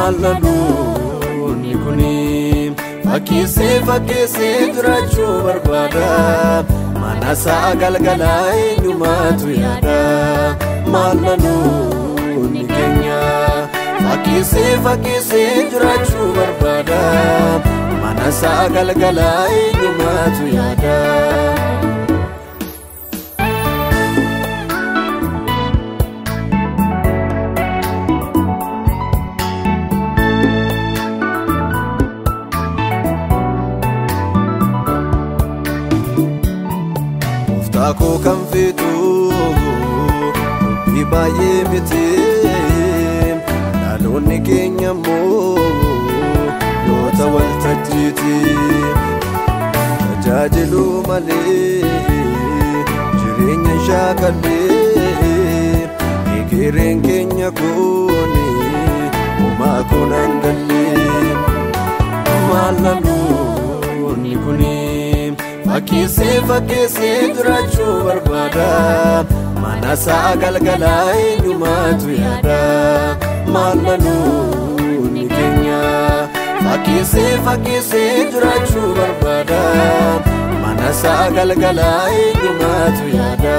Mallaluun kuni fakkeessee jiraachuu barbaada. Mana isaa galgalaa eenyumatu yaada. Mallaluun keenya fakkeessee jiraachuu barbaada. Mana isaa galgalaa eenyumatu yaada. Aku kan fitu ibaye miti nalonni keenya mo yota wal tajiti tajajilu male jireenya shakale egereen keenya kuni uma kunangalle. Mallaluun kuni fakkeessee jiraachuu barbaada. Mana isaa galgalaa eenyumatu yaada. Mallaluun keenya fakkeessee jiraachuu barbaada. Mana isaa galgalaa eenyumatu yaada.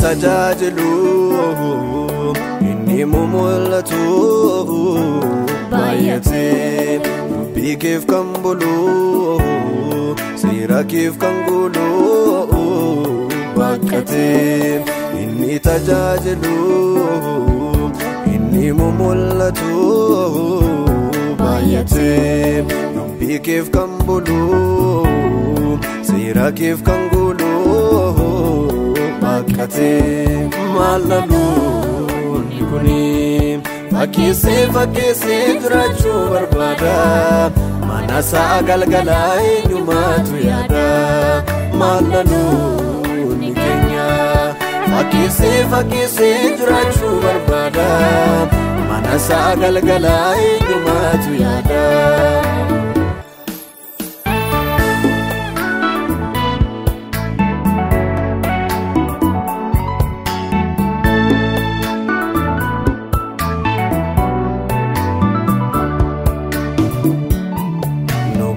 Tajajilu inni mul'atu baay'atee dubbii keef kan bulu seera keef kan gulu bakkatee. Inni tajajilu inni mul'atu baay'atee dubbii keef kan bulu seera keef kan gulu bakkate. Mallaluun kuni fakkeessee jiraachuu barbaada. Mana isaa galgalaa eenyumatu yaada. Mallaluun keenya fakkeessee jiraachuu barbaada. Mana isaa galgalaa eenyumatu yaada.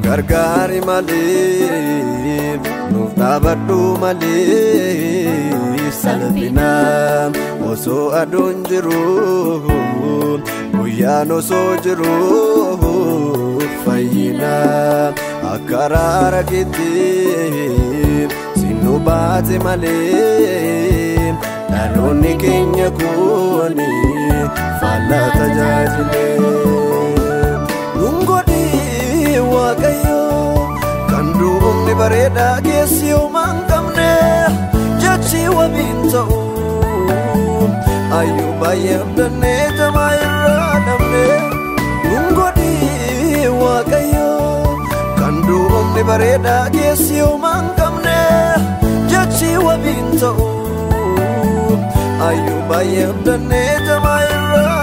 Gargaari malee nuuf dhaabadhu malee salphina osoo aduun jiru guyyaan osoo jiru fayyina akka araara keetti sinnu baate malee dhaloonni keenya kuni faallaa tajaajilee. Waaqayyo kan duumni bareedaa keessi uumaan qabne jechi wabiin ta'u ayyuu baay'ee abdannee jamaa irraa dhabne. Godhi Waaqayyo kan duumni bareedaa keessi uumaan qabne jechi wabiin ta'u ayyuu baay'ee abdannee jamaa irraa